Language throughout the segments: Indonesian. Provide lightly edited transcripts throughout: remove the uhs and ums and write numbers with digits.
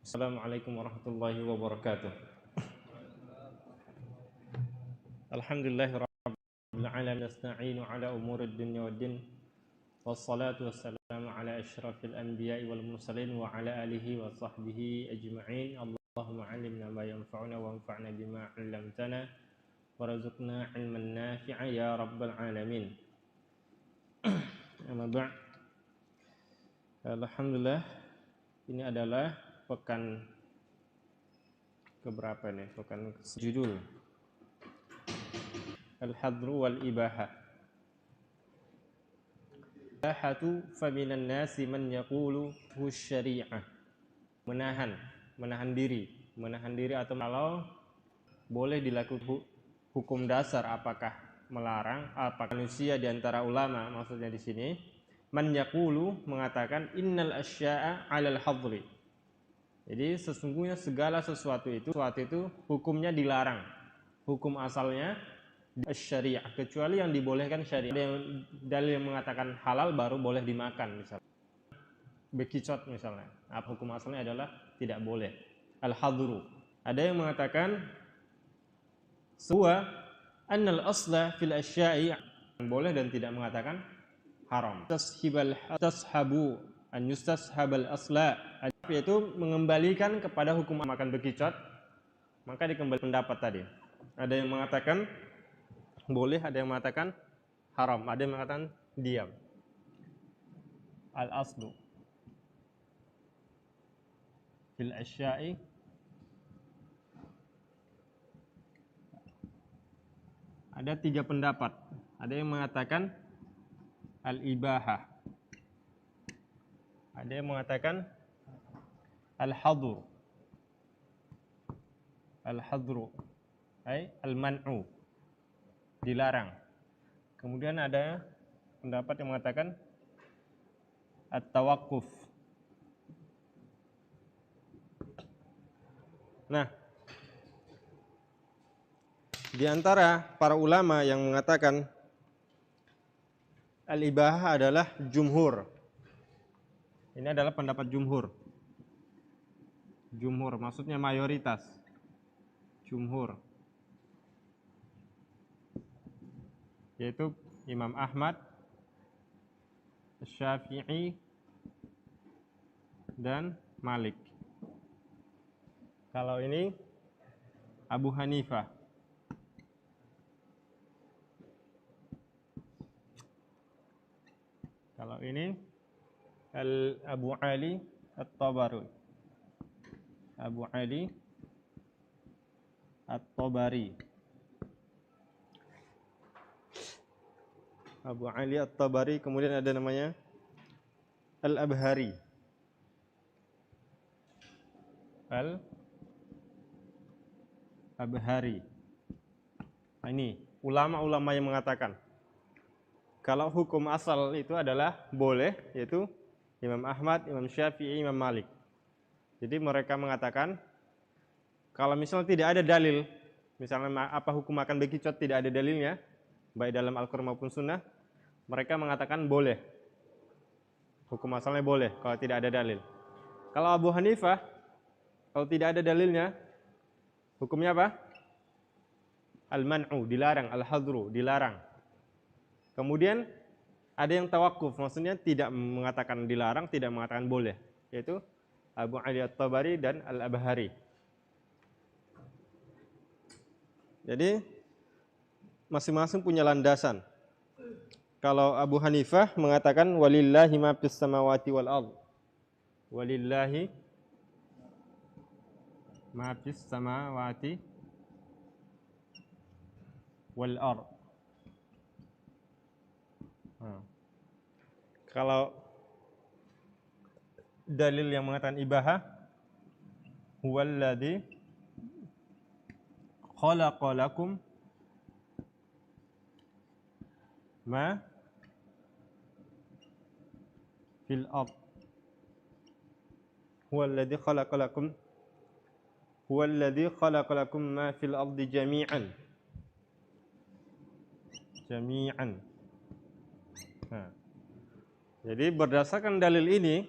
Assalamualaikum warahmatullahi wabarakatuh. Alhamdulillahirabbil alamin, nasta'inu ala umurid dunya waddin, wassalatu wassalamu ala asyrafil anbiya'i wal mursalin wa ala alihi wa sahbihi ajma'in. Allahumma 'allimna ma yanfa'una wa anfa'na bima 'allamtana warzuqna 'ilman nafi'a ya rabbal alamin. Amma ba'd. Alhamdulillah, ini adalah pekan keberapa nih? Pekan judul Al-Hadru wal Ibaha. Ibahatu faminan nasi man yaqulu syari'ah. Menahan diri atau kalau boleh dilakukan hukum dasar, apakah melarang, apakah manusia di antara ulama maksudnya di sini. Man yaqulu mengatakan innal asya'a 'alal hadri. Jadi sesungguhnya segala sesuatu itu hukumnya dilarang. Hukum asalnya syariah, kecuali yang dibolehkan syariah. Ada yang dalil yang mengatakan halal baru boleh dimakan, misalnya bekicot misalnya. Apa hukum asalnya adalah tidak boleh. Al-hadru. Ada yang mengatakan suwa annal asla fil asya'i boleh dan tidak mengatakan haram. Tashabu an yustashabal asla, yaitu mengembalikan kepada hukum makan bekicot, maka dikembali pendapat tadi. Ada yang mengatakan boleh, ada yang mengatakan haram, ada yang mengatakan diam. Al-aslu fil asya'i ada 3 pendapat. Ada yang mengatakan al-ibahah, ada yang mengatakan al-hadru, ay al-man'u, dilarang. Kemudian ada pendapat yang mengatakan at-tawaqquf. Nah, di antara para ulama yang mengatakan al-ibahah adalah jumhur. Ini adalah pendapat jumhur. Jumhur maksudnya mayoritas. Jumhur, yaitu Imam Ahmad, Syafi'i, dan Malik. Kalau ini Abu Hanifah. Kalau ini Abu Ali At-Tabari. Abu Ali At-Tabari. Abu Ali At-Tabari, kemudian ada namanya Al-Abhari. Al-Abhari. Nah, ini ulama-ulama yang mengatakan kalau hukum asal itu adalah boleh, yaitu Imam Ahmad, Imam Syafi'i, Imam Malik. Jadi mereka mengatakan kalau misalnya tidak ada dalil, misalnya apa hukum makan bekicot tidak ada dalilnya, baik dalam Al-Qur'an maupun Sunnah, mereka mengatakan boleh. Hukum asalnya boleh kalau tidak ada dalil. Kalau Abu Hanifah, kalau tidak ada dalilnya, hukumnya apa? Al-man'u, dilarang. Al-hadru, dilarang. Kemudian ada yang tawakuf, maksudnya tidak mengatakan dilarang, tidak mengatakan boleh, yaitu Abu Ali At-Tabari dan Al-Abhari. Jadi masing-masing punya landasan. Kalau Abu Hanifah mengatakan walillahi ma fis samawati wal ard. Walillahi ma fis samawati wal ard. Kalau dalil yang mengatakan ibahah, huwallazi khalaqa lakum ma fil ard. Huwallazi khalaqa lakum ma fil ardi jami'an. Jadi berdasarkan dalil ini,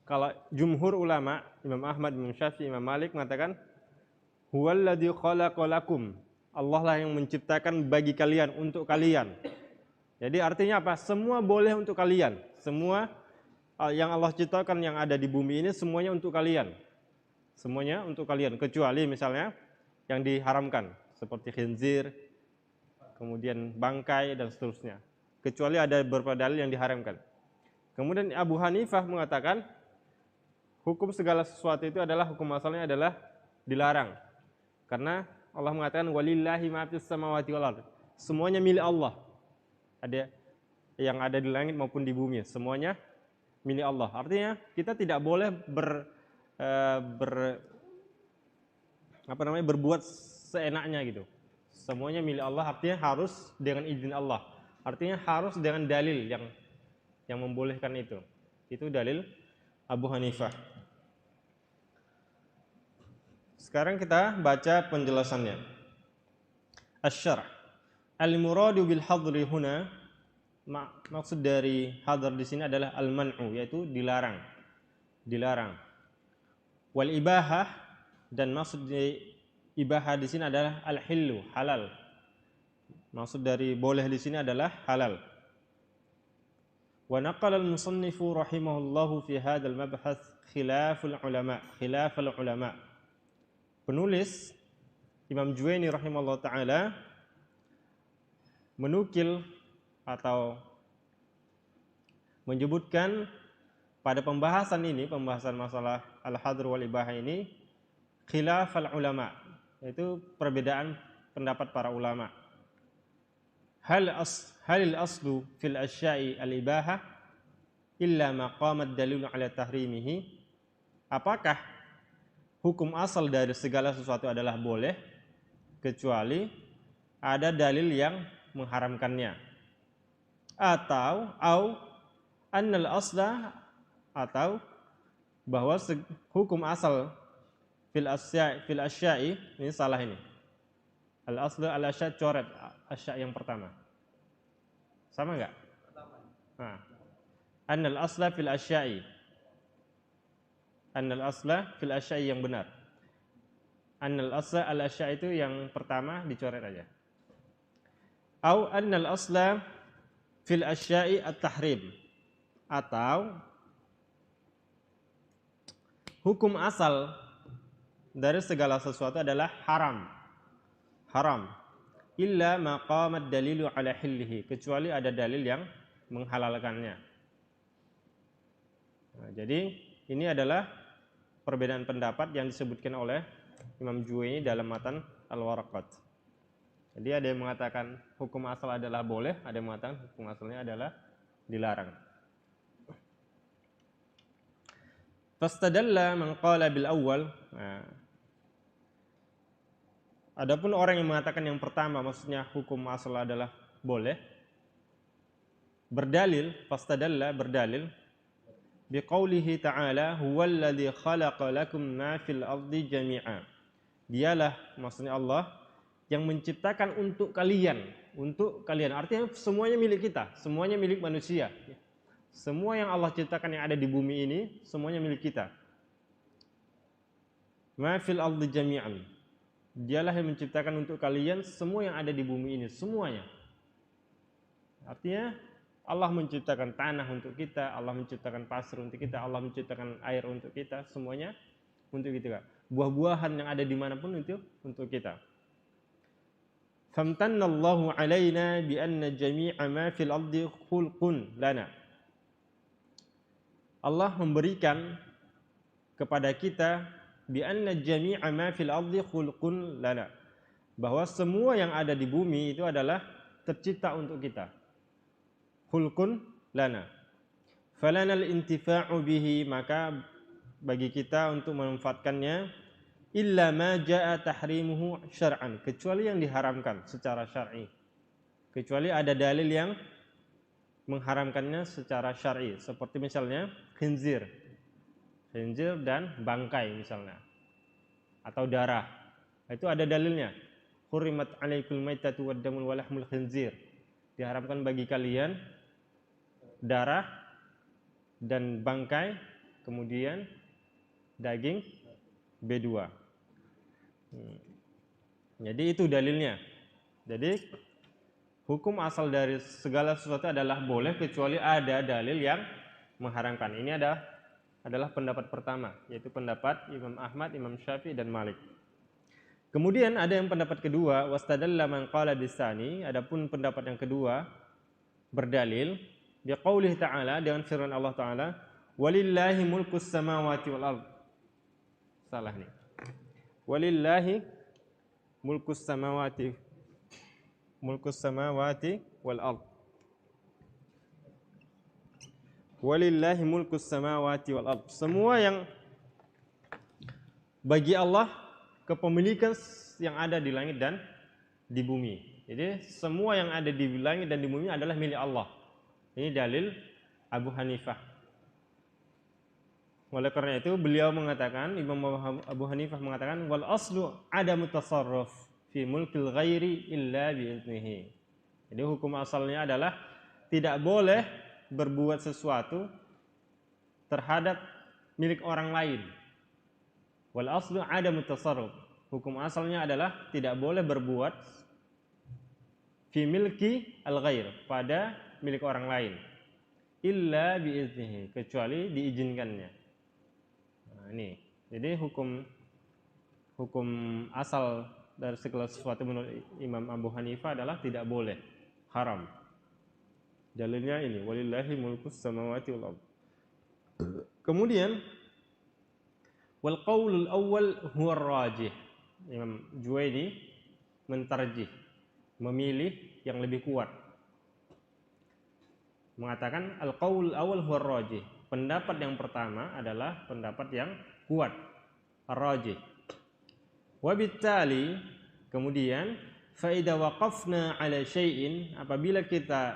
kalau jumhur ulama, Imam Ahmad, Imam Syafi'i, Imam Malik mengatakan huwallazi khalaqalakum. Allah lah yang menciptakan bagi kalian, untuk kalian. Jadi artinya apa? Semua boleh untuk kalian. Semua yang Allah ciptakan yang ada di bumi ini semuanya untuk kalian. Semuanya untuk kalian, kecuali misalnya yang diharamkan seperti khinzir, kemudian bangkai dan seterusnya. Kecuali ada beberapa dalil yang diharamkan. Kemudian Abu Hanifah mengatakan hukum segala sesuatu itu adalah hukum asalnya adalah dilarang. Karena Allah mengatakan walillahi ma fis samawati wal ardh. Semuanya milik Allah. Ada yang ada di langit maupun di bumi, semuanya milik Allah. Artinya kita tidak boleh berbuat seenaknya gitu. Semuanya milik Allah, artinya harus dengan izin Allah. Artinya harus dengan dalil yang membolehkan itu. Itu dalil Abu Hanifah. Sekarang kita baca penjelasannya. Asy-syarh. Al-muradu bil hadri huna, maksud dari hadar di sini adalah al-man'u, yaitu dilarang. Dilarang. Wal ibahah, dan maksud dari ibahah di sini adalah al-hillu, halal. Maksud dari boleh di sini adalah halal. Wa naqala al-musannifu rahimahullahu fi hadzal mabhath khilaful ulama. Penulis Imam Juwaini rahimahullah taala menukil atau menyebutkan pada pembahasan ini, pembahasan masalah al-hadr wal ibahah ini, khilaful ulama, yaitu perbedaan pendapat para ulama. Halil aslu fil asya'i al-ibahah illa maqamat dalil ala tahrimihi. Apakah hukum asal dari segala sesuatu adalah boleh kecuali ada dalil yang mengharamkannya? Atau annal asla, atau bahwa hukum asal fil asya'i, ini salah ini. Al aslu al asya' coret asya' yang pertama. Sama enggak? Nah. Annal asla fil asya'i. Annal asla fil asya'i yang benar. Annal asla al asya' itu yang pertama dicoret aja. Au annal asla fil asya'i at-tahrim. Atau hukum asal dari segala sesuatu adalah haram. Haram. Illa maqamat dalilu ala hillihi, kecuali ada dalil yang menghalalkannya. Nah, jadi ini adalah perbedaan pendapat yang disebutkan oleh Imam Juwaini dalam matan Al-Waraqat. Jadi ada yang mengatakan hukum asal adalah boleh, ada yang mengatakan hukum asalnya adalah dilarang. Fastadalla man qala bil awwal. Adapun orang yang mengatakan yang pertama, maksudnya hukum asal adalah boleh, berdalil, fastadalla, berdalil biqaulihi ta'ala huwallazi khalaqa lakum ma fil ardi jami'a. Dialah, maksudnya Allah, yang menciptakan untuk kalian. Artinya semuanya milik kita, semuanya milik manusia. Semua yang Allah ciptakan yang ada di bumi ini semuanya milik kita. Ma fil ardi jami'an. Dialah yang menciptakan untuk kalian semua yang ada di bumi ini, semuanya. Artinya Allah menciptakan tanah untuk kita, Allah menciptakan pasir untuk kita, Allah menciptakan air untuk kita, semuanya untuk kita. Buah-buahan yang ada dimanapun itu untuk kita. Famtannallahu alaina bi anna jami'a ma fil ardi khulqun lana. Allah memberikan kepada kita bi anna jami'a ma fil ardi khulqun lana, bahwa semua yang ada di bumi itu adalah tercipta untuk kita. Khulqun lana. Falanal intifa'u bihi, maka bagi kita untuk memanfaatkannya, illa ma jaa tahrimuhu syar'an, kecuali yang diharamkan secara syar'i. Kecuali ada dalil yang mengharamkannya secara syar'i, seperti misalnya khinzir dan bangkai misalnya, atau darah. Itu ada dalilnya. Hurrimat 'alaikul maitatu wad damul wa lahmul khinzir. Diharamkan bagi kalian darah dan bangkai, kemudian daging B2. Jadi itu dalilnya. Jadi hukum asal dari segala sesuatu adalah boleh kecuali ada dalil yang mengharamkan. Ini adalah pendapat pertama, yaitu pendapat Imam Ahmad, Imam Syafi'i dan Malik. Kemudian ada yang pendapat kedua, wastadalla man qala bisani, adapun pendapat yang kedua berdalil biqaulih ta'ala, dengan firman Allah Ta'ala, walillahi mulkus samawati wal ard. Salah nih. Walillahi mulkus samawati wal ard. Walillahi mulkus samawati wal ard. Semua yang bagi Allah kepemilikan yang ada di langit dan di bumi. Jadi semua yang ada di langit dan di bumi adalah milik Allah. Ini dalil Abu Hanifah. Oleh karena itu beliau mengatakan, Imam Abu Hanifah mengatakan, wal aslu adamu tasarruf fi mulkil ghairi illa biiznihi. Jadi hukum asalnya adalah tidak boleh berbuat sesuatu terhadap milik orang lain. Wal aslu adamu tasarruf. Hukum asalnya adalah tidak boleh berbuat fi milki al-ghair, pada milik orang lain, illa biiznihi, kecuali diizinkannya. Nah, ini. Jadi hukum asal dari segala sesuatu menurut Imam Abu Hanifah adalah tidak boleh, haram. Dalilnya ini, walillahi mulkus samawati wal ardh. Kemudian wal qaulul awwal huwa ar-rajih. Imam Juwaini mentarjih, memilih yang lebih kuat. Mengatakan al-qaul awal huwa ar-rajih. Pendapat yang pertama adalah pendapat yang kuat, ar-rajih. Wa bittali, kemudian fa idza waqafna ala syai'in, apabila kita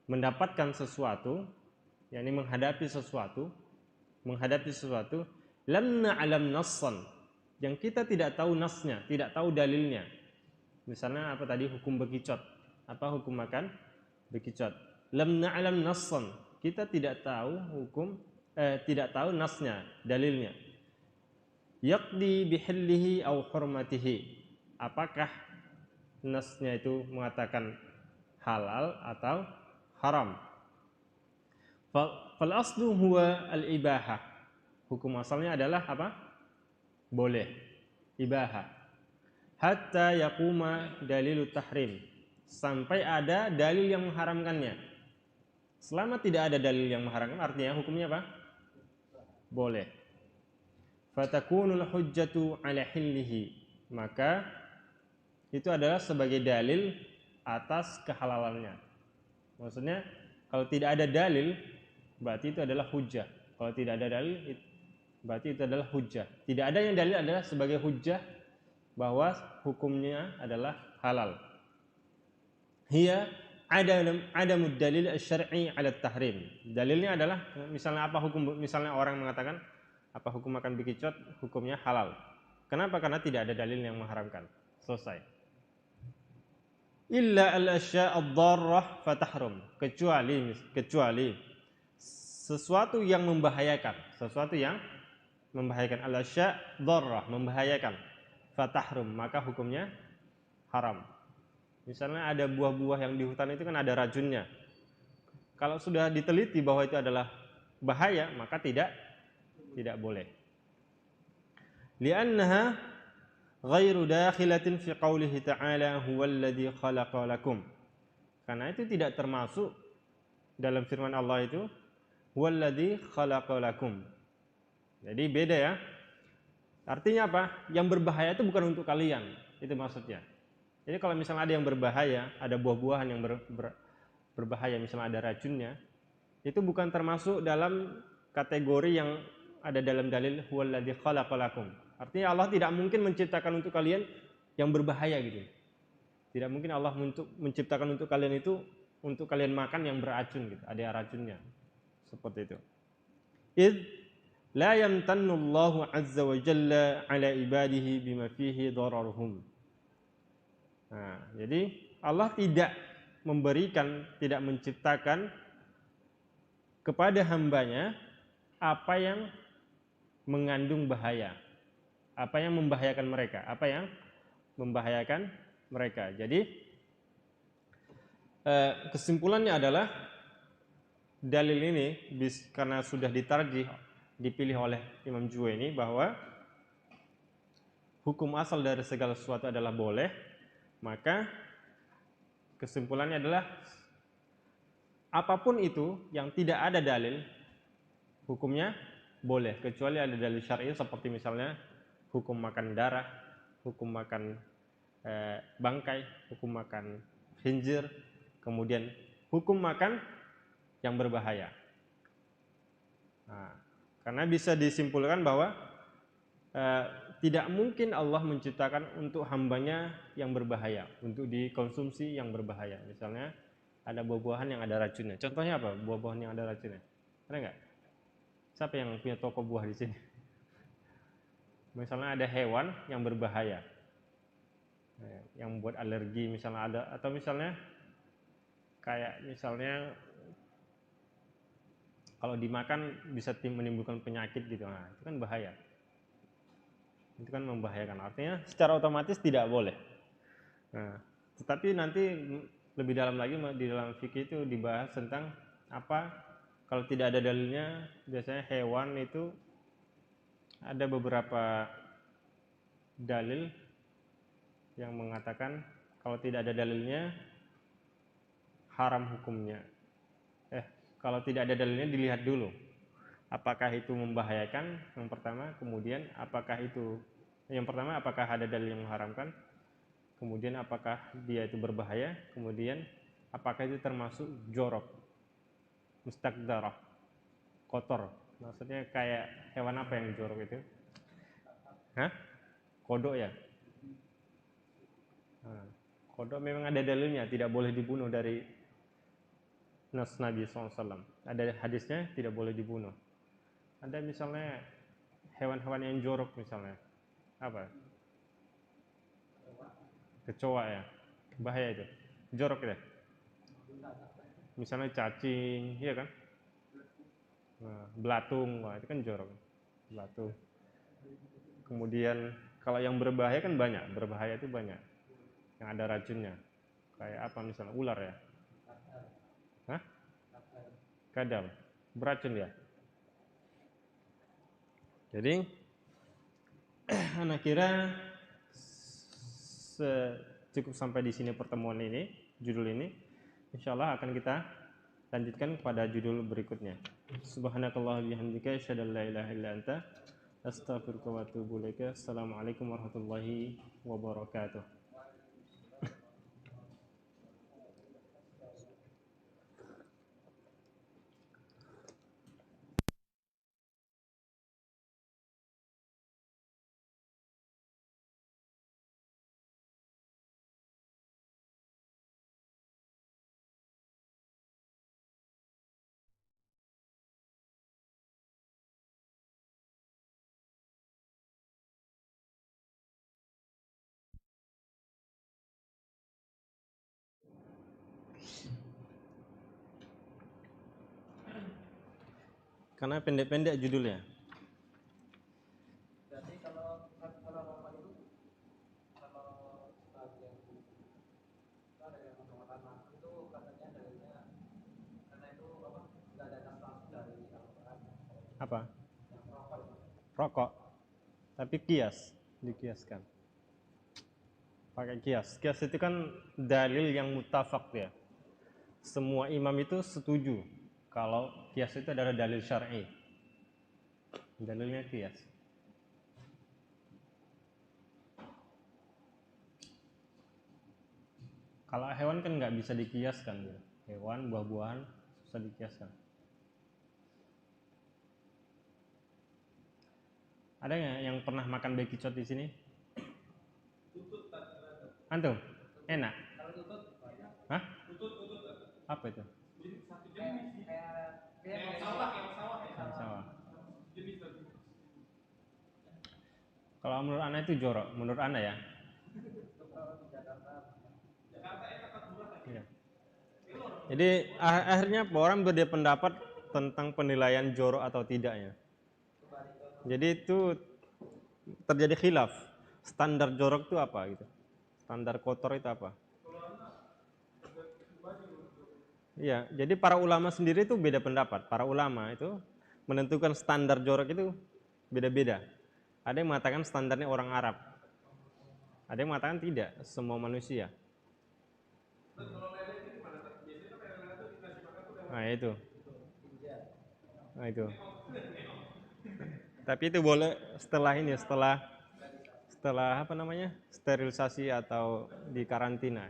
mendapatkan sesuatu, yakni menghadapi sesuatu, lam na'lam nassan, yang kita tidak tahu nasnya, tidak tahu dalilnya. Misalnya apa tadi, hukum bekicot, apa hukum makan bekicot. Lam na'lam nassan, kita tidak tahu tidak tahu nasnya, dalilnya. Yaqdi bihillihi aw hurmatihi, apakah nasnya itu mengatakan halal atau haram. Fal aslu huwa al-ibahah. Hukum asalnya adalah apa? Boleh, ibahah. Hatta yaquma dalilut tahrim, sampai ada dalil yang mengharamkannya. Selama tidak ada dalil yang mengharamkan, artinya hukumnya apa? Boleh. Fatakunul hujjatu ala hillihi, maka itu adalah sebagai dalil atas kehalalannya. Maksudnya kalau tidak ada dalil, berarti itu adalah hujjah. Kalau tidak ada dalil, berarti itu adalah hujjah. Tidak ada yang dalil adalah sebagai hujjah bahwa hukumnya adalah halal. Hiya adamud dalil asy-syar'i 'ala at-tahrim. Dalilnya adalah misalnya apa hukum, misalnya orang mengatakan apa hukum makan bekicot, hukumnya halal. Kenapa? Karena tidak ada dalil yang mengharamkan. Selesai. Illa al-asya' ad-darrah fatahrum, kecuali sesuatu yang membahayakan, al-asya' darrah, membahayakan, fatahrum, maka hukumnya haram. Misalnya ada buah-buah yang di hutan itu kan ada racunnya. Kalau sudah diteliti bahwa itu adalah bahaya, maka tidak boleh. Li'annaha ghairu dakhilatin fi qoulihi ta'ala huwallazi khalaqa lakum. Karena itu tidak termasuk dalam firman Allah itu huwallazi khalaqa lakum. Jadi beda ya. Artinya apa? Yang berbahaya itu bukan untuk kalian, itu maksudnya. Jadi kalau misalnya ada yang berbahaya, ada buah-buahan yang berbahaya, misalnya ada racunnya, itu bukan termasuk dalam kategori yang ada dalam dalil huwallazi khalaqa lakum. Artinya Allah tidak mungkin menciptakan untuk kalian yang berbahaya gitu. Tidak mungkin Allah menciptakan untuk kalian itu untuk kalian makan yang beracun gitu, ada racunnya. Seperti itu. Id la yamtannu Allahu azza wa jalla ala ibadihi bima fihi dararuhum. Nah, jadi Allah tidak memberikan, tidak menciptakan kepada hambanya apa yang mengandung bahaya, apa yang membahayakan mereka, apa yang membahayakan mereka. Jadi kesimpulannya adalah dalil ini karena sudah ditarjih, dipilih oleh Imam Juwaini bahwa hukum asal dari segala sesuatu adalah boleh, maka kesimpulannya adalah apapun itu yang tidak ada dalil, hukumnya boleh, kecuali ada dalil syar'i seperti misalnya hukum makan darah, hukum makan bangkai, hukum makan khinzir, kemudian hukum makan yang berbahaya. Nah, karena bisa disimpulkan bahwa tidak mungkin Allah menciptakan untuk hambanya yang berbahaya, untuk dikonsumsi yang berbahaya. Misalnya ada buah-buahan yang ada racunnya. Contohnya apa? Buah-buahan yang ada racunnya. Ada nggak? Siapa yang punya toko buah di sini? Misalnya ada hewan yang berbahaya, yang membuat alergi, misalnya ada, atau misalnya kayak misalnya kalau dimakan bisa menimbulkan penyakit gitu. Nah, itu kan bahaya. Itu kan membahayakan. Artinya secara otomatis tidak boleh. Nah, tetapi nanti lebih dalam lagi di dalam fikih itu dibahas tentang apa kalau tidak ada dalilnya. Biasanya hewan itu ada beberapa dalil yang mengatakan kalau tidak ada dalilnya haram hukumnya. Kalau tidak ada dalilnya dilihat dulu apakah itu membahayakan, yang pertama. Kemudian apakah itu, yang pertama apakah ada dalil yang mengharamkan, kemudian apakah dia itu berbahaya, kemudian apakah itu termasuk jorok, mustaqdarah, kotor. Maksudnya kayak hewan apa yang jorok itu? Kodok ya? Nah, kodok memang ada dalilnya, tidak boleh dibunuh dari nas Nabi SAW. Ada hadisnya tidak boleh dibunuh. Ada misalnya hewan-hewan yang jorok, misalnya apa? Kecoa ya, bahaya itu, jorok ya. Misalnya cacing, iya kan? Nah, belatung, wah itu kan jorok, belatung. Kemudian kalau yang berbahaya kan banyak, berbahaya itu banyak, yang ada racunnya. Kayak apa misalnya ular ya? Kadal, beracun ya. Jadi anak kira cukup sampai di sini pertemuan ini, judul ini. Insyaallah akan kita lanjutkan pada judul berikutnya. Subhanakallah bihamdika asyhadu an la ilaha illa anta astaghfiruka wa atubu ilaika. Assalamualaikum warahmatullahi wabarakatuh. Karena pendek-pendek judulnya. Jadi kalau rokok itu kalau bagian ada yang mengatakan itu katanya dalilnya karena itu apa nggak ada nas langsung dari Al-Quran. Apa? Yang rokok itu. Rokok. Tapi kias, dikiaskan. Pakai kias. Kias itu kan dalil yang muttafaq ya. Semua imam itu setuju kalau kias itu adalah dalil syar'i. Dalilnya kias. Kalau hewan kan nggak bisa dikiaskan gitu. Hewan, buah-buahan susah dikiaskan. Ada nggak yang pernah makan bekicot di sini? Antum? Enak? Hah? Apa itu? Kayak sawah. Sawah. Kalau menurut Anda itu jorok, menurut Anda ya? Iya. Jadi akhirnya orang berbeda pendapat tentang penilaian jorok atau tidaknya. Jadi itu terjadi khilaf. Standar jorok itu apa gitu? Standar kotor itu apa? Iya, jadi para ulama sendiri itu beda pendapat. Para ulama itu menentukan standar jorok itu beda-beda. Ada yang mengatakan standarnya orang Arab. Ada yang mengatakan tidak, semua manusia. Nah itu. Nah itu. Tapi itu boleh setelah ini, setelah apa namanya, sterilisasi atau di karantina.